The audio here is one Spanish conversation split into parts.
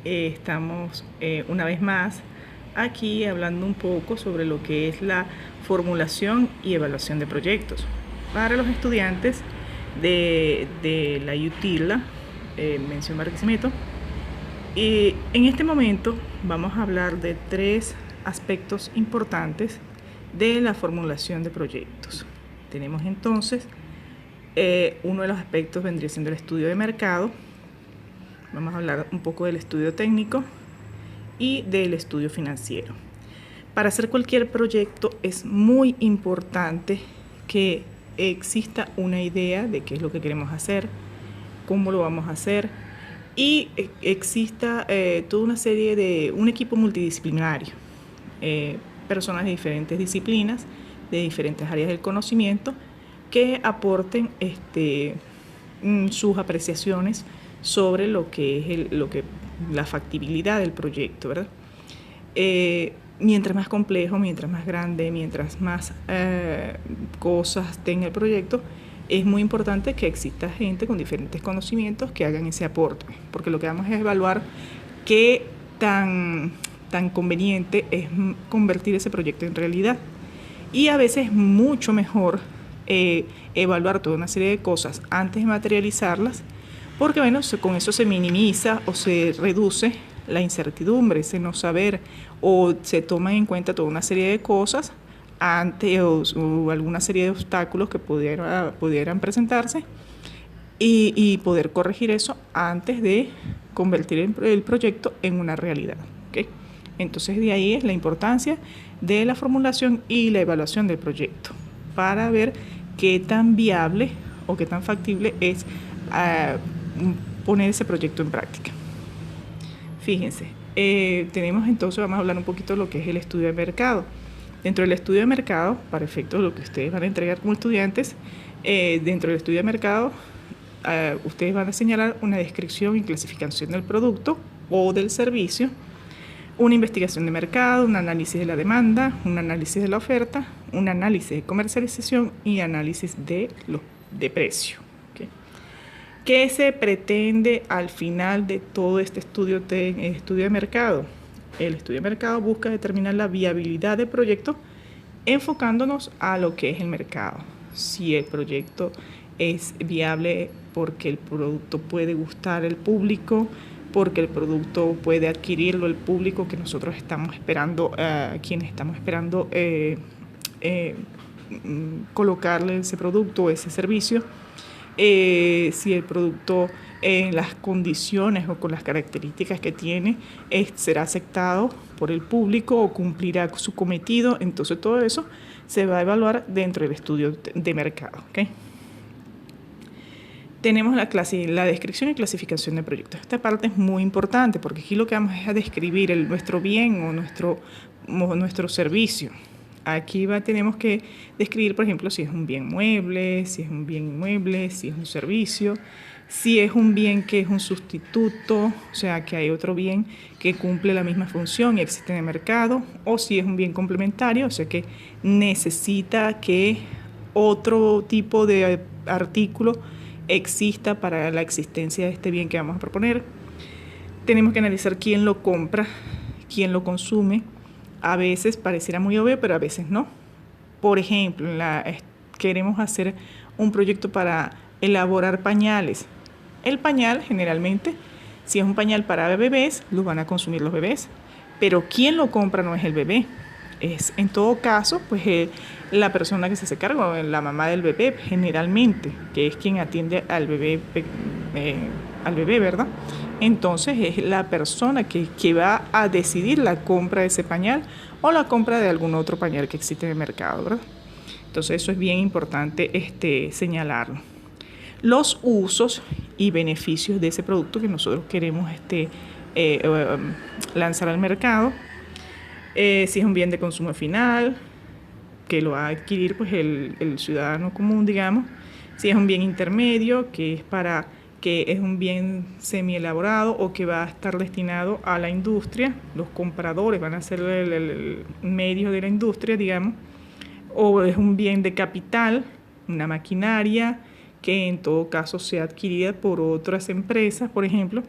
Estamos una vez más aquí hablando un poco sobre lo que es la formulación y evaluación de proyectos para los estudiantes de la UTILA, mención Barquisimeto. Y en este momento vamos a hablar de 3 aspectos importantes de la formulación de proyectos. Tenemos entonces, uno de los aspectos vendría siendo el estudio de mercado. Vamos a hablar un poco del estudio técnico y del estudio financiero. Para hacer cualquier proyecto es muy importante que exista una idea de qué es lo que queremos hacer, cómo lo vamos a hacer y exista toda una serie de un equipo multidisciplinario, personas de diferentes disciplinas, de diferentes áreas del conocimiento que aporten sus apreciaciones sobre lo que es la factibilidad del proyecto, ¿verdad? Mientras más complejo, mientras más grande, mientras más cosas tenga el proyecto, es muy importante que exista gente con diferentes conocimientos que hagan ese aporte, porque lo que vamos a evaluar qué tan conveniente es convertir ese proyecto en realidad. Y a veces es mucho mejor evaluar toda una serie de cosas antes de materializarlas, porque bueno, con eso se minimiza o se reduce la incertidumbre, ese no saber, o se toman en cuenta toda una serie de cosas antes o alguna serie de obstáculos que pudieran presentarse y poder corregir eso antes de convertir el proyecto en una realidad, ¿okay? Entonces de ahí es la importancia de la formulación y la evaluación del proyecto para ver qué tan viable o qué tan factible es poner ese proyecto en práctica. Fíjense, tenemos entonces, vamos a hablar un poquito de lo que es el estudio de mercado. Dentro del estudio de mercado, para efectos de lo que ustedes van a entregar como estudiantes, dentro del estudio de mercado, ustedes van a señalar una descripción y clasificación del producto o del servicio, una investigación de mercado, un análisis de la demanda, un análisis de la oferta, un análisis de comercialización y análisis de precio. ¿Okay? ¿Qué se pretende al final de todo este estudio de mercado? El estudio de mercado busca determinar la viabilidad del proyecto enfocándonos a lo que es el mercado. Si el proyecto es viable porque el producto puede gustar al público, porque el producto puede adquirirlo el público que nosotros estamos esperando, quienes estamos esperando colocarle ese producto o ese servicio. Si el producto en las condiciones o con las características que tiene será aceptado por el público o cumplirá su cometido. Entonces todo eso se va a evaluar dentro del estudio de mercado, ¿okay? Tenemos la descripción y clasificación de proyectos. Esta parte es muy importante porque aquí lo que vamos es a describir nuestro bien o nuestro servicio. Aquí tenemos que describir, por ejemplo, si es un bien mueble, si es un bien inmueble, si es un servicio, si es un bien que es un sustituto, o sea, que hay otro bien que cumple la misma función y existe en el mercado, o si es un bien complementario, o sea, que necesita que otro tipo de artículo exista para la existencia de este bien que vamos a proponer. Tenemos que analizar quién lo compra, quién lo consume. A veces pareciera muy obvio, pero a veces no. Por ejemplo, queremos hacer un proyecto para elaborar pañales. El pañal, generalmente, si es un pañal para bebés, lo van a consumir los bebés. Pero quien lo compra no es el bebé. Es, en todo caso, pues la persona que se hace cargo, la mamá del bebé, generalmente, que es quien atiende al bebé, ¿verdad? Entonces es la persona que va a decidir la compra de ese pañal o la compra de algún otro pañal que existe en el mercado, ¿verdad? Entonces eso es bien importante señalarlo. Los usos y beneficios de ese producto que nosotros queremos lanzar al mercado. Si es un bien de consumo final, que lo va a adquirir pues el ciudadano común, digamos. Si es un bien intermedio, que es un bien semi-elaborado o que va a estar destinado a la industria, los compradores van a ser el medio de la industria, digamos, o es un bien de capital, una maquinaria que en todo caso sea adquirida por otras empresas, por ejemplo,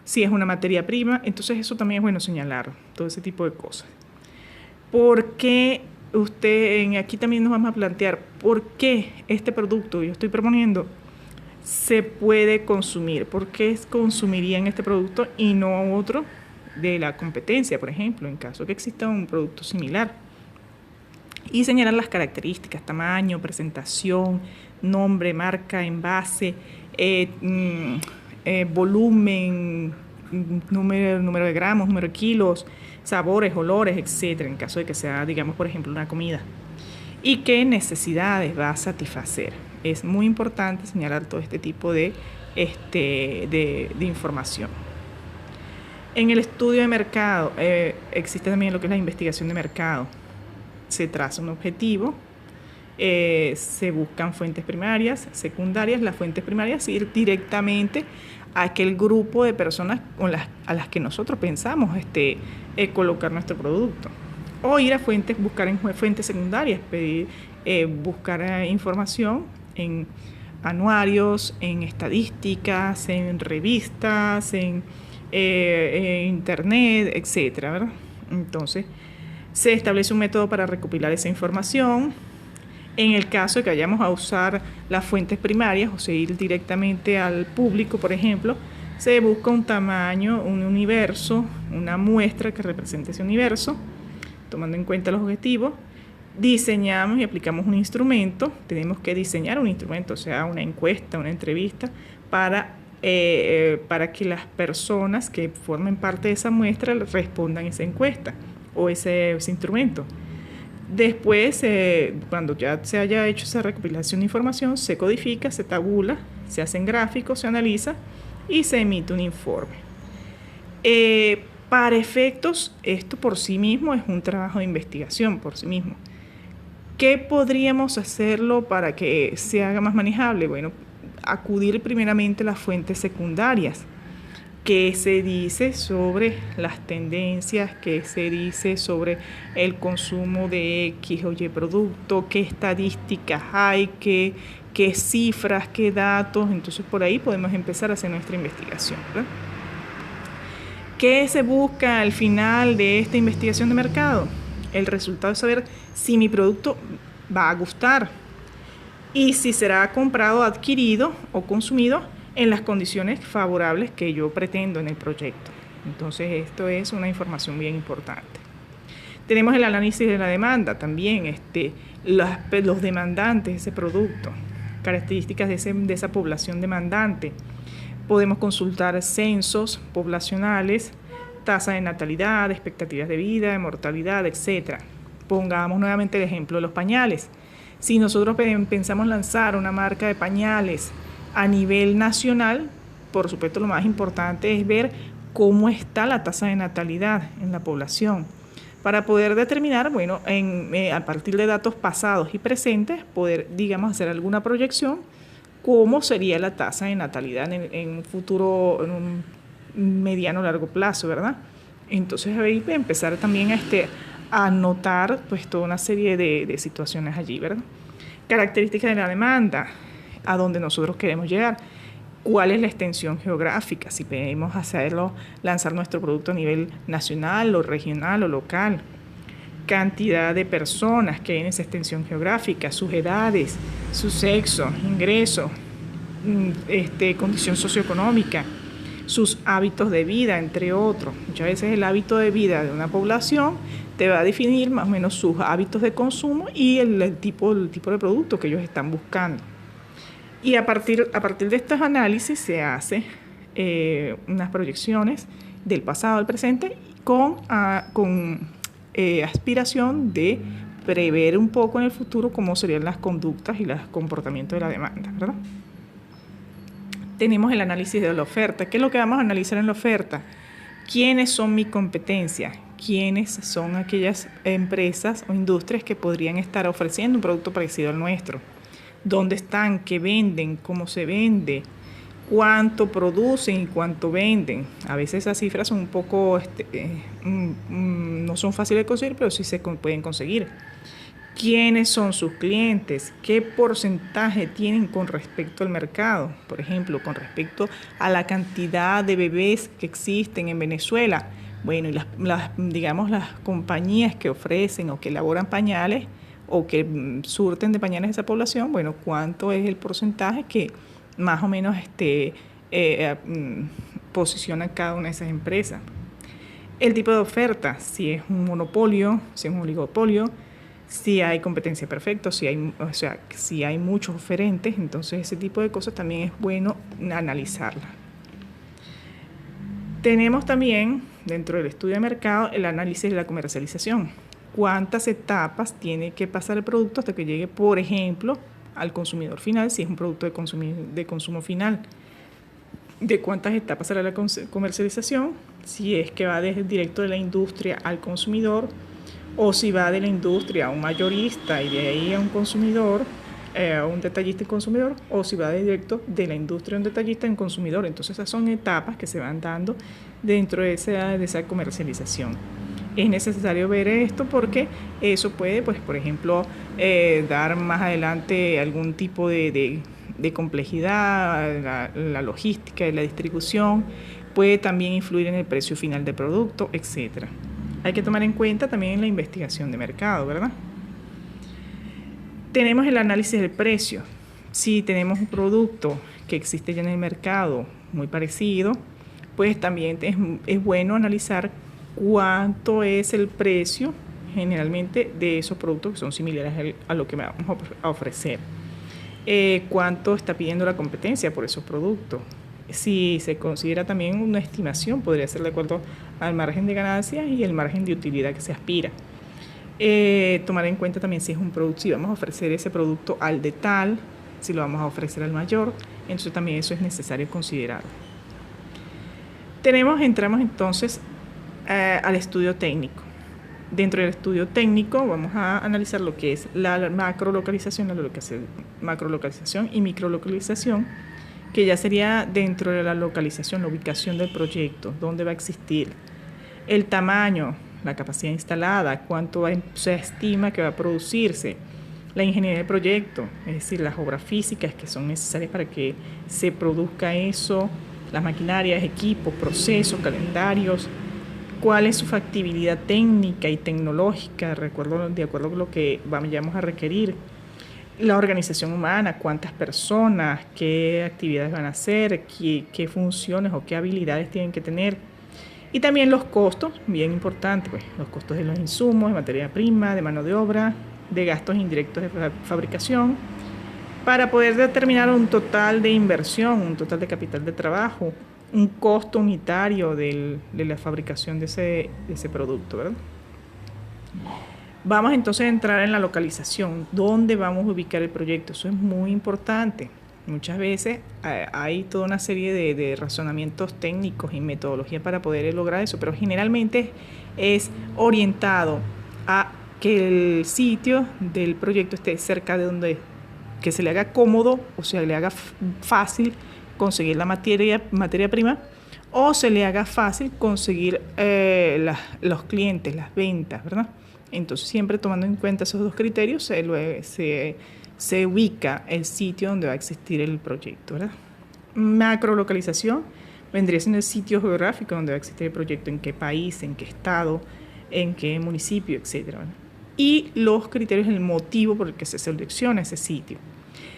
si es una materia prima. Entonces eso también es bueno señalar, todo ese tipo de cosas. ¿Por qué aquí también nos vamos a plantear por qué este producto yo estoy proponiendo se puede consumir? ¿Por qué consumirían este producto y no otro de la competencia, por ejemplo, en caso que exista un producto similar? Y señalar las características: tamaño, presentación, nombre, marca, envase, volumen, número de gramos, número de kilos, sabores, olores, etcétera, en caso de que sea, digamos, por ejemplo, una comida. Y qué necesidades va a satisfacer. Es muy importante señalar todo este tipo de información. En el estudio de mercado existe también lo que es la investigación de mercado. Se traza un objetivo, se buscan fuentes primarias, secundarias. Las fuentes primarias, ir directamente a aquel grupo de personas a las que nosotros pensamos colocar nuestro producto. O ir a buscar en fuentes secundarias, buscar información en anuarios, en estadísticas, en revistas, en internet, etcétera, ¿verdad? Entonces, se establece un método para recopilar esa información. En el caso de que vayamos a usar las fuentes primarias, o sea, ir directamente al público, por ejemplo, se busca un tamaño, un universo, una muestra que represente ese universo, tomando en cuenta los objetivos. Diseñamos y aplicamos un instrumento. Tenemos que diseñar un instrumento, o sea, una encuesta, una entrevista, para que las personas que formen parte de esa muestra respondan esa encuesta o ese instrumento. Después, cuando ya se haya hecho esa recopilación de información, se codifica, se tabula, se hacen gráficos, se analiza y se emite un informe. Para efectos, esto por sí mismo es un trabajo de investigación por sí mismo. ¿Qué podríamos hacerlo para que se haga más manejable? Bueno, acudir primeramente a las fuentes secundarias. ¿Qué se dice sobre las tendencias? ¿Qué se dice sobre el consumo de X o Y producto? ¿Qué estadísticas hay? ¿Qué cifras? ¿Qué datos? Entonces por ahí podemos empezar a hacer nuestra investigación, ¿verdad? ¿Qué se busca al final de esta investigación de mercado? El resultado es saber si mi producto va a gustar y si será comprado, adquirido o consumido en las condiciones favorables que yo pretendo en el proyecto. Entonces esto es una información bien importante. Tenemos el análisis de la demanda también, los demandantes de ese producto, características de esa población demandante. Podemos consultar censos poblacionales, tasa de natalidad, expectativas de vida, de mortalidad, etc. Pongamos nuevamente el ejemplo de los pañales. Si nosotros pensamos lanzar una marca de pañales a nivel nacional, por supuesto lo más importante es ver cómo está la tasa de natalidad en la población, para poder determinar, bueno, a partir de datos pasados y presentes, poder, digamos, hacer alguna proyección, cómo sería la tasa de natalidad en un futuro, en un mediano o largo plazo, ¿verdad? Entonces ahí empezar también a notar pues toda una serie de situaciones allí, ¿verdad? Características de la demanda, a dónde nosotros queremos llegar, cuál es la extensión geográfica, si podemos lanzar nuestro producto a nivel nacional o regional o local, cantidad de personas que hay en esa extensión geográfica, sus edades, su sexo, ingreso, condición socioeconómica, sus hábitos de vida, entre otros. Muchas veces el hábito de vida de una población te va a definir más o menos sus hábitos de consumo y el tipo de producto que ellos están buscando. Y a partir de estos análisis se hace unas proyecciones del pasado al presente con aspiración de prever un poco en el futuro cómo serían las conductas y los comportamientos de la demanda, ¿verdad? Tenemos el análisis de la oferta. ¿Qué es lo que vamos a analizar en la oferta? ¿Quiénes son mi competencia? ¿Quiénes son aquellas empresas o industrias que podrían estar ofreciendo un producto parecido al nuestro? ¿Dónde están? ¿Qué venden? ¿Cómo se vende? ¿Cuánto producen y cuánto venden? A veces esas cifras son un poco, no son fáciles de conseguir, pero sí se pueden conseguir. quiénes son sus clientes, qué porcentaje tienen con respecto al mercado, por ejemplo, con respecto a la cantidad de bebés que existen en Venezuela. Bueno, y digamos, las compañías que ofrecen o que elaboran pañales o que surten de pañales a esa población, bueno, cuánto es el porcentaje que más o menos posiciona cada una de esas empresas. El tipo de oferta, si es un monopolio, si es un oligopolio, si hay competencia perfecta, si hay muchos oferentes, entonces ese tipo de cosas también es bueno analizarlas. Tenemos también, dentro del estudio de mercado, el análisis de la comercialización. ¿Cuántas etapas tiene que pasar el producto hasta que llegue, por ejemplo, al consumidor final, si es un producto de consumo final? ¿De cuántas etapas será la comercialización? Si es que va directo de la industria al consumidor, o si va de la industria a un mayorista y de ahí a un consumidor, a un detallista y consumidor, o si va directo de la industria a un detallista en consumidor. Entonces esas son etapas que se van dando dentro de esa comercialización. Es necesario ver esto porque eso puede, pues, por ejemplo, dar más adelante algún tipo de complejidad, la logística y la distribución, puede también influir en el precio final del producto, etc. Hay que tomar en cuenta también la investigación de mercado, ¿verdad? Tenemos el análisis del precio. Si tenemos un producto que existe ya en el mercado muy parecido, pues también es bueno analizar cuánto es el precio generalmente de esos productos que son similares a lo que me vamos a ofrecer. Cuánto está pidiendo la competencia por esos productos. Si se considera también una estimación, podría ser de acuerdo al margen de ganancias y el margen de utilidad que se aspira. Tomar en cuenta también si es un producto, si vamos a ofrecer ese producto al de tal, si lo vamos a ofrecer al mayor, entonces también eso es necesario considerar. Entramos entonces al estudio técnico. Dentro del estudio técnico vamos a analizar lo que es la macrolocalización, macrolocalización y microlocalización, que ya sería dentro de la localización, la ubicación del proyecto, dónde va a existir, el tamaño, la capacidad instalada, cuánto se estima que va a producirse, la ingeniería del proyecto, es decir, las obras físicas que son necesarias para que se produzca eso, las maquinarias, equipos, procesos, calendarios, cuál es su factibilidad técnica y tecnológica, de acuerdo con lo que vayamos a requerir. La organización humana, cuántas personas, qué actividades van a hacer, qué funciones o qué habilidades tienen que tener. Y también los costos, bien importante, pues los costos de los insumos, de materia prima, de mano de obra, de gastos indirectos de fabricación, para poder determinar un total de inversión, un total de capital de trabajo, un costo unitario de la fabricación de ese producto, ¿verdad? Vamos entonces a entrar en la localización, dónde vamos a ubicar el proyecto. Eso es muy importante. Muchas veces hay toda una serie de razonamientos técnicos y metodología para poder lograr eso, pero generalmente es orientado a que el sitio del proyecto esté cerca de donde, que se le haga cómodo o se le haga fácil conseguir la materia prima, o se le haga fácil conseguir los clientes, las ventas, ¿verdad? Entonces, siempre tomando en cuenta esos dos criterios, se ubica el sitio donde va a existir el proyecto, ¿verdad? Macrolocalización vendría siendo el sitio geográfico donde va a existir el proyecto, en qué país, en qué estado, en qué municipio, etc. ¿verdad? Y los criterios, el motivo por el que se selecciona ese sitio.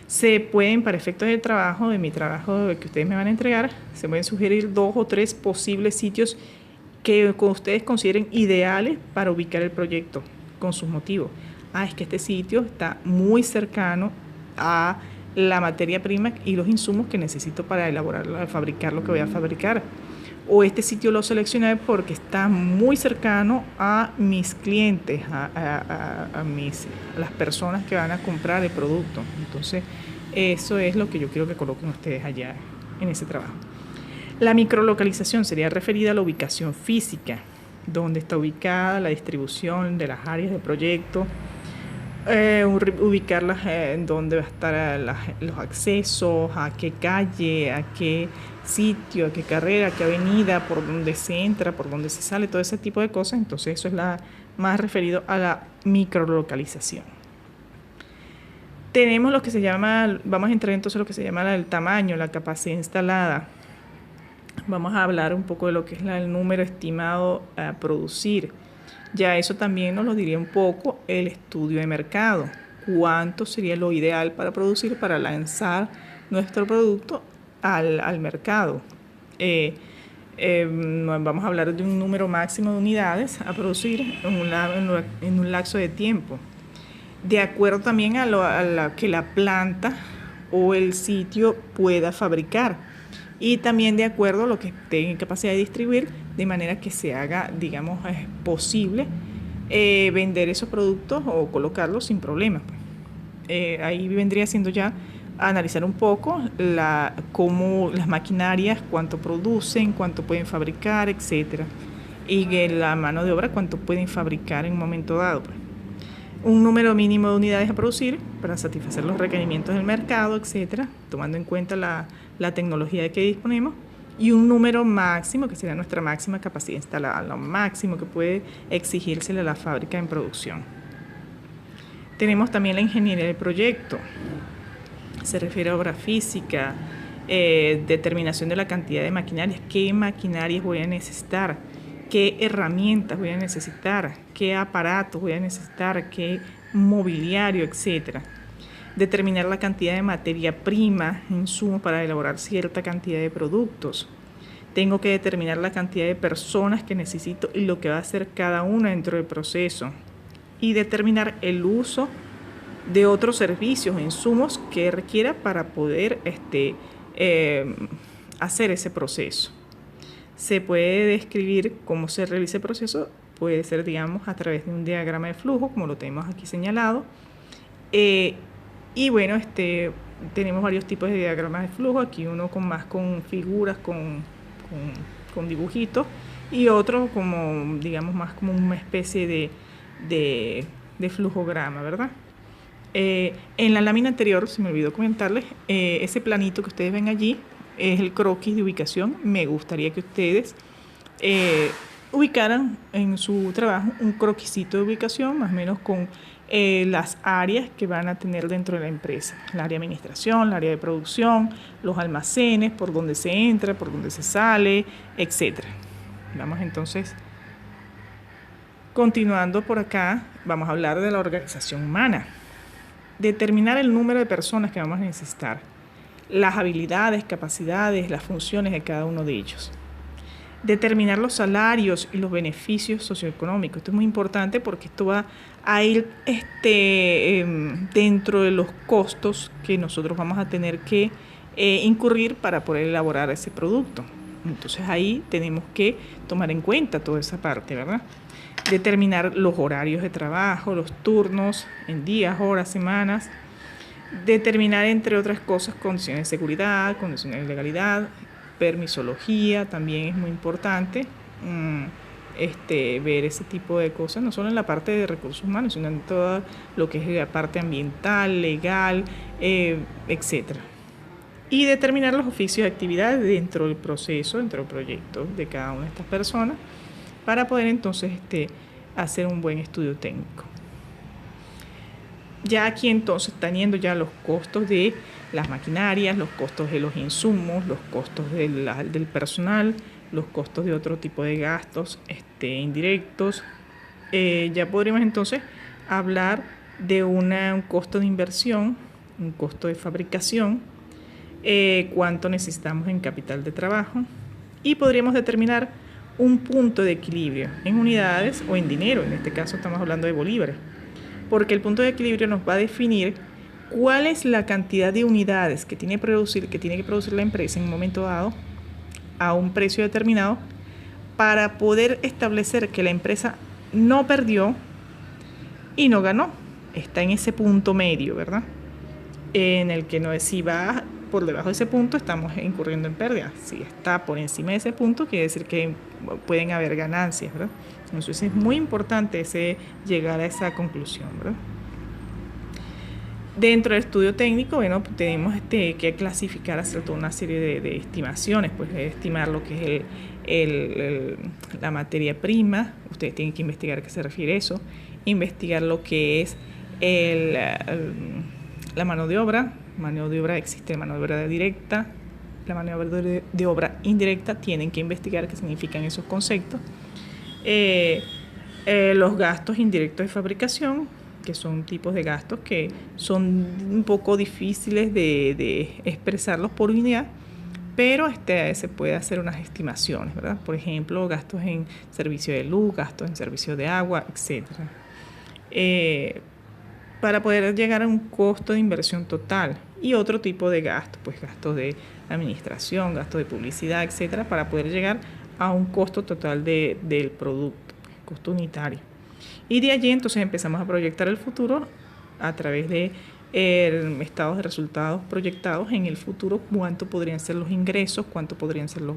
Se pueden, para efectos del trabajo, de mi trabajo que ustedes me van a entregar, se pueden sugerir 2 o 3 posibles sitios que ustedes consideren ideales para ubicar el proyecto con sus motivos. Es que este sitio está muy cercano a la materia prima y los insumos que necesito para fabricar lo que voy a fabricar. O este sitio lo seleccioné porque está muy cercano a mis clientes, a las personas que van a comprar el producto. Entonces, eso es lo que yo quiero que coloquen ustedes allá en ese trabajo. La microlocalización sería referida a la ubicación física, donde está ubicada la distribución de las áreas del proyecto, ubicarlas en dónde va a estar los accesos, a qué calle, a qué sitio, a qué carrera, a qué avenida, por dónde se entra, por dónde se sale, todo ese tipo de cosas. Entonces eso es más referido a la microlocalización. Tenemos lo que se llama, vamos a entrar entonces a lo que se llama el tamaño, la capacidad instalada. Vamos a hablar un poco de lo que es el número estimado a producir. Ya eso también nos lo diría un poco el estudio de mercado. ¿Cuánto sería lo ideal para producir, para lanzar nuestro producto al mercado? Vamos a hablar de un número máximo de unidades a producir en un lapso de tiempo. De acuerdo también a lo que la planta o el sitio pueda fabricar. Y también de acuerdo a lo que esté en capacidad de distribuir, de manera que se haga, digamos, posible vender esos productos o colocarlos sin problemas. Ahí vendría siendo ya analizar un poco cómo las maquinarias, cuánto producen, cuánto pueden fabricar, etcétera. Y la mano de obra, cuánto pueden fabricar en un momento dado. Un número mínimo de unidades a producir para satisfacer los requerimientos del mercado, etcétera, tomando en cuenta la tecnología de que disponemos, y un número máximo, que sería nuestra máxima capacidad instalada, lo máximo que puede exigírsele a la fábrica en producción. Tenemos también la ingeniería del proyecto, se refiere a obra física, determinación de la cantidad de maquinarias, qué maquinarias voy a necesitar, qué herramientas voy a necesitar, qué aparatos voy a necesitar, qué mobiliario, etcétera. Determinar la cantidad de materia prima, insumos para elaborar cierta cantidad de productos. Tengo que determinar la cantidad de personas que necesito y lo que va a hacer cada una dentro del proceso. Y determinar el uso de otros servicios o insumos que requiera para poder hacer ese proceso. Se puede describir cómo se realiza el proceso, puede ser, digamos, a través de un diagrama de flujo, como lo tenemos aquí señalado. Y bueno, tenemos varios tipos de diagramas de flujo, aquí uno con figuras, con dibujitos, y otro como, digamos, más como una especie de flujograma, ¿verdad? En la lámina anterior, se me olvidó comentarles, ese planito que ustedes ven allí es el croquis de ubicación. Me gustaría que ustedes ubicaran en su trabajo un croquisito de ubicación, más o menos con las áreas que van a tener dentro de la empresa. El área de administración, el área de producción, los almacenes, por donde se entra, por donde se sale, etc. Vamos entonces, continuando por acá, vamos a hablar de la organización humana. Determinar el número de personas que vamos a necesitar, las habilidades, capacidades, las funciones de cada uno de ellos. Determinar los salarios y los beneficios socioeconómicos. Esto es muy importante porque esto va a ir dentro de los costos que nosotros vamos a tener que incurrir para poder elaborar ese producto. Entonces ahí tenemos que tomar en cuenta toda esa parte, ¿verdad? Determinar los horarios de trabajo, los turnos en días, horas, semanas. Determinar, entre otras cosas, condiciones de seguridad, condiciones de legalidad, permisología, también es muy importante ver ese tipo de cosas, no solo en la parte de recursos humanos, sino en toda lo que es la parte ambiental, legal, etcétera. Y determinar los oficios de actividades dentro del proceso, dentro del proyecto de cada una de estas personas, para poder entonces hacer un buen estudio técnico. Ya aquí entonces teniendo ya los costos de las maquinarias, los costos de los insumos, los costos del personal, los costos de otro tipo de gastos indirectos, ya podríamos entonces hablar de un costo de inversión, un costo de fabricación, cuánto necesitamos en capital de trabajo, y podríamos determinar un punto de equilibrio en unidades o en dinero. En este caso estamos hablando de bolívares, porque el punto de equilibrio nos va a definir cuál es la cantidad de unidades que tiene que producir la empresa en un momento dado a un precio determinado, para poder establecer que la empresa no perdió y no ganó. Está en ese punto medio, ¿verdad? En el que no es, si va por debajo de ese punto, estamos incurriendo en pérdida. Si está por encima de ese punto, quiere decir que pueden haber ganancias, ¿verdad? Entonces es muy importante llegar a esa conclusión, ¿verdad? Dentro del estudio técnico, bueno, tenemos que clasificar, hacer toda una serie de estimaciones, pues estimar lo que es la materia prima. Ustedes tienen que investigar a qué se refiere eso, investigar lo que es La mano de obra existe, mano de obra directa, la mano de obra indirecta. Tienen que investigar qué significan esos conceptos. Los gastos indirectos de fabricación, que son tipos de gastos que son un poco difíciles de expresarlos por unidad, pero se puede hacer unas estimaciones, ¿verdad? Por ejemplo, gastos en servicio de luz, gastos en servicio de agua, etc. Para poder llegar a un costo de inversión total y otro tipo de gastos, pues gastos de administración, gastos de publicidad, etcétera, para poder llegar a un costo total del producto, costo unitario. Y de allí entonces empezamos a proyectar el futuro a través de estados de resultados proyectados en el futuro, cuánto podrían ser los ingresos, cuánto podrían ser los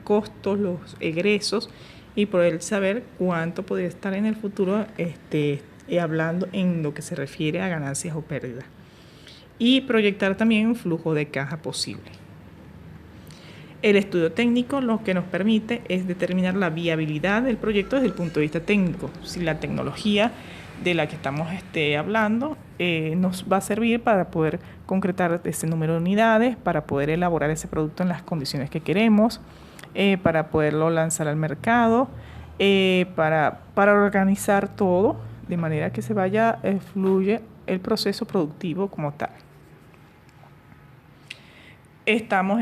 costos, los egresos, y poder saber cuánto podría estar en el futuro hablando en lo que se refiere a ganancias o pérdidas. Y proyectar también un flujo de caja posible. El estudio técnico lo que nos permite es determinar la viabilidad del proyecto desde el punto de vista técnico. Si la tecnología de la que estamos hablando nos va a servir para poder concretar ese número de unidades, para poder elaborar ese producto en las condiciones que queremos, para poderlo lanzar al mercado, para organizar todo de manera que se vaya, fluye el proceso productivo como tal. Entramos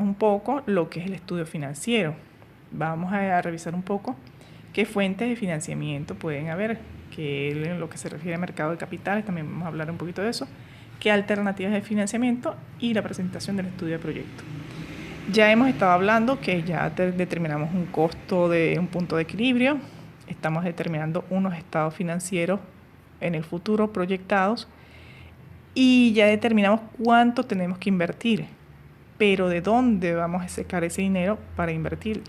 un poco lo que es el estudio financiero. Vamos a revisar un poco qué fuentes de financiamiento pueden haber, que en lo que se refiere al mercado de capitales, también vamos a hablar un poquito de eso, qué alternativas de financiamiento y la presentación del estudio de proyecto. Ya hemos estado hablando que ya determinamos un costo de un punto de equilibrio, estamos determinando unos estados financieros en el futuro proyectados y ya determinamos cuánto tenemos que invertir, pero de dónde vamos a sacar ese dinero para invertir,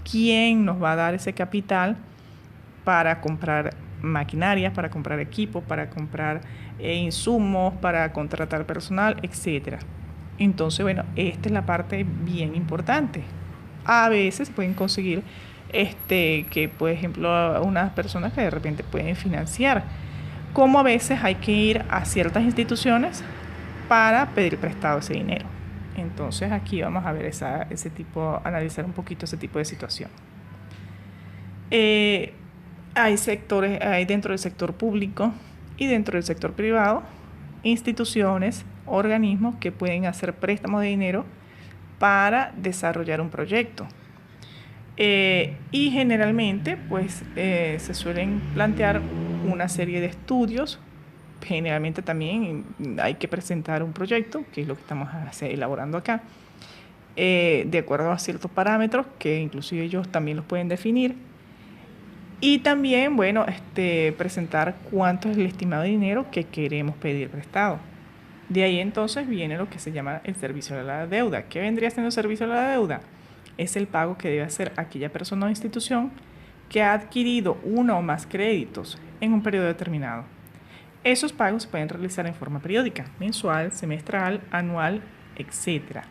quién nos va a dar ese capital para comprar maquinarias, para comprar equipos, para comprar insumos, para contratar personal, etc. Entonces, bueno, esta es la parte bien importante. A veces pueden conseguir que, por ejemplo, unas personas que de repente pueden financiar, como a veces hay que ir a ciertas instituciones para pedir prestado ese dinero. Entonces aquí vamos a ver analizar un poquito ese tipo de situación. Hay sectores, hay dentro del sector público y dentro del sector privado, instituciones, organismos que pueden hacer préstamos de dinero para desarrollar un proyecto. Y generalmente pues se suelen plantear una serie de estudios. Generalmente también hay que presentar un proyecto, que es lo que estamos elaborando acá, de acuerdo a ciertos parámetros que inclusive ellos también los pueden definir. Y también, bueno, presentar cuánto es el estimado de dinero que queremos pedir prestado. De ahí entonces viene lo que se llama el servicio de la deuda. ¿Qué vendría siendo el servicio de la deuda? Es el pago que debe hacer aquella persona o institución que ha adquirido uno o más créditos en un periodo determinado. Esos pagos se pueden realizar en forma periódica, mensual, semestral, anual, etc.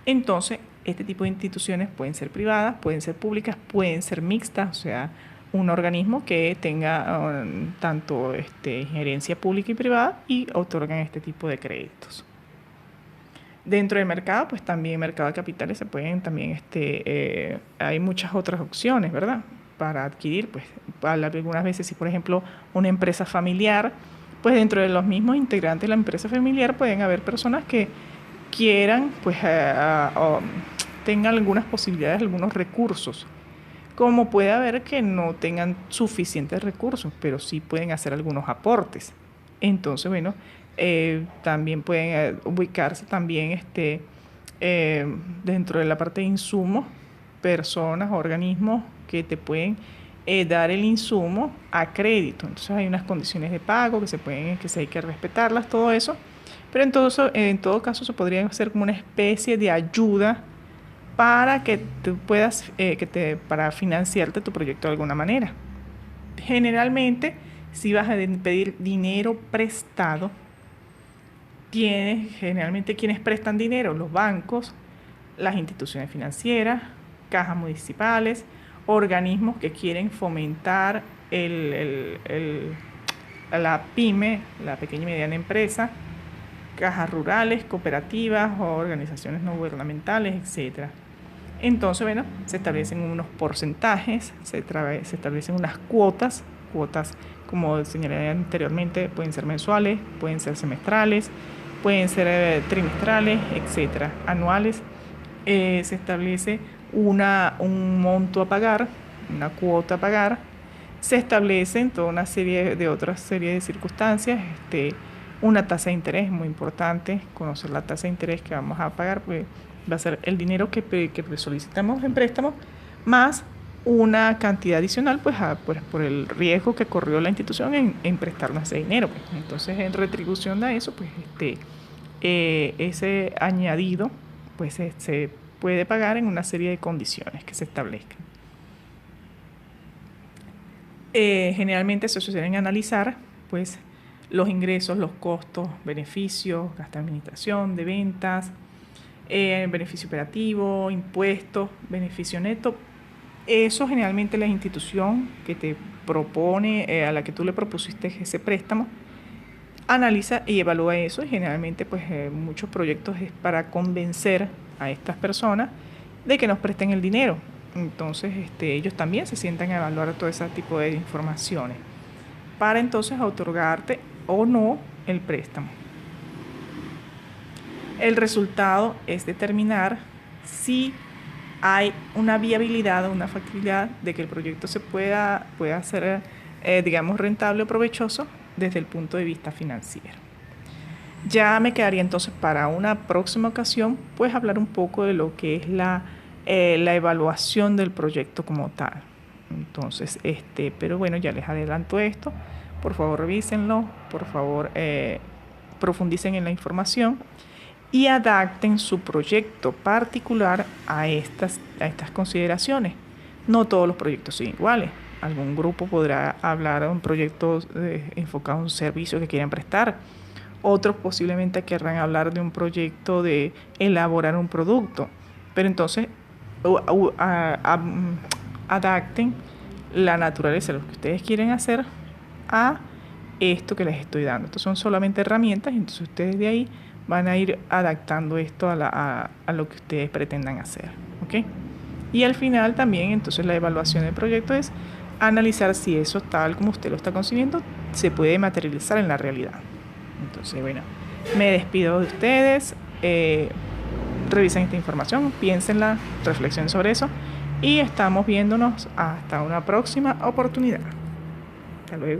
Entonces, este tipo de instituciones pueden ser privadas, pueden ser públicas, pueden ser mixtas, o sea, un organismo que tenga tanto gerencia pública y privada y otorgan este tipo de créditos. Dentro del mercado, pues también mercado de capitales se pueden también, hay muchas otras opciones, ¿verdad? Para adquirir, pues algunas veces si por ejemplo una empresa familiar, pues dentro de los mismos integrantes de la empresa familiar pueden haber personas que quieran, pues tengan algunas posibilidades, algunos recursos, como puede haber que no tengan suficientes recursos, pero sí pueden hacer algunos aportes. Entonces, bueno, también pueden ubicarse también dentro de la parte de insumos, personas, organismos que te pueden dar el insumo a crédito. Entonces hay unas condiciones de pago que hay que respetarlas, todo eso. Pero en todo caso se podría hacer como una especie de ayuda para que tú puedas, para financiarte tu proyecto de alguna manera. Generalmente, si vas a pedir dinero prestado, generalmente quienes prestan dinero, los bancos, las instituciones financieras, cajas municipales, organismos que quieren fomentar la pyme, la pequeña y mediana empresa, cajas rurales, cooperativas o organizaciones no gubernamentales, etc. Entonces, bueno, se establecen unos porcentajes, se establecen unas cuotas, como señalé anteriormente, pueden ser mensuales, pueden ser semestrales, pueden ser trimestrales, etcétera, anuales. Se establece un monto a pagar, una cuota a pagar. Se establecen toda una serie de circunstancias, una tasa de interés, muy importante, conocer la tasa de interés que vamos a pagar, pues va a ser el dinero que solicitamos en préstamo, más una cantidad adicional, pues por el riesgo que corrió la institución en prestarnos ese dinero. Pues. Entonces, en retribución de eso, pues ese añadido, pues se puede pagar en una serie de condiciones que se establezcan. Generalmente se suelen analizar, pues, los ingresos, los costos, beneficios, gasto de administración, de ventas, beneficio operativo, impuestos, beneficio neto. Eso generalmente la institución que te propone, a la que tú le propusiste ese préstamo, analiza y evalúa eso, y generalmente pues muchos proyectos es para convencer a estas personas de que nos presten el dinero. Entonces ellos también se sientan a evaluar todo ese tipo de informaciones para entonces otorgarte o no el préstamo. El resultado es determinar si hay una viabilidad o una factibilidad de que el proyecto se pueda ser, digamos, rentable o provechoso desde el punto de vista financiero. Ya me quedaría entonces para una próxima ocasión, pues hablar un poco de lo que es la evaluación del proyecto como tal. Entonces, pero bueno, ya les adelanto esto. Por favor, revísenlo, por favor, profundicen en la información y adapten su proyecto particular a estas consideraciones. No todos los proyectos son iguales. Algún grupo podrá hablar de un proyecto enfocado a un servicio que quieran prestar. Otros posiblemente querrán hablar de un proyecto de elaborar un producto. Pero entonces adapten la naturaleza de lo que ustedes quieren hacer a esto que les estoy dando. Estos son solamente herramientas y entonces ustedes de ahí van a ir adaptando esto a lo que ustedes pretendan hacer, ¿ok? Y al final también, entonces, la evaluación del proyecto es analizar si eso, tal como usted lo está concibiendo, se puede materializar en la realidad. Entonces, bueno, me despido de ustedes. Revisen esta información, piénsenla, reflexionen sobre eso y estamos viéndonos hasta una próxima oportunidad. Hasta luego.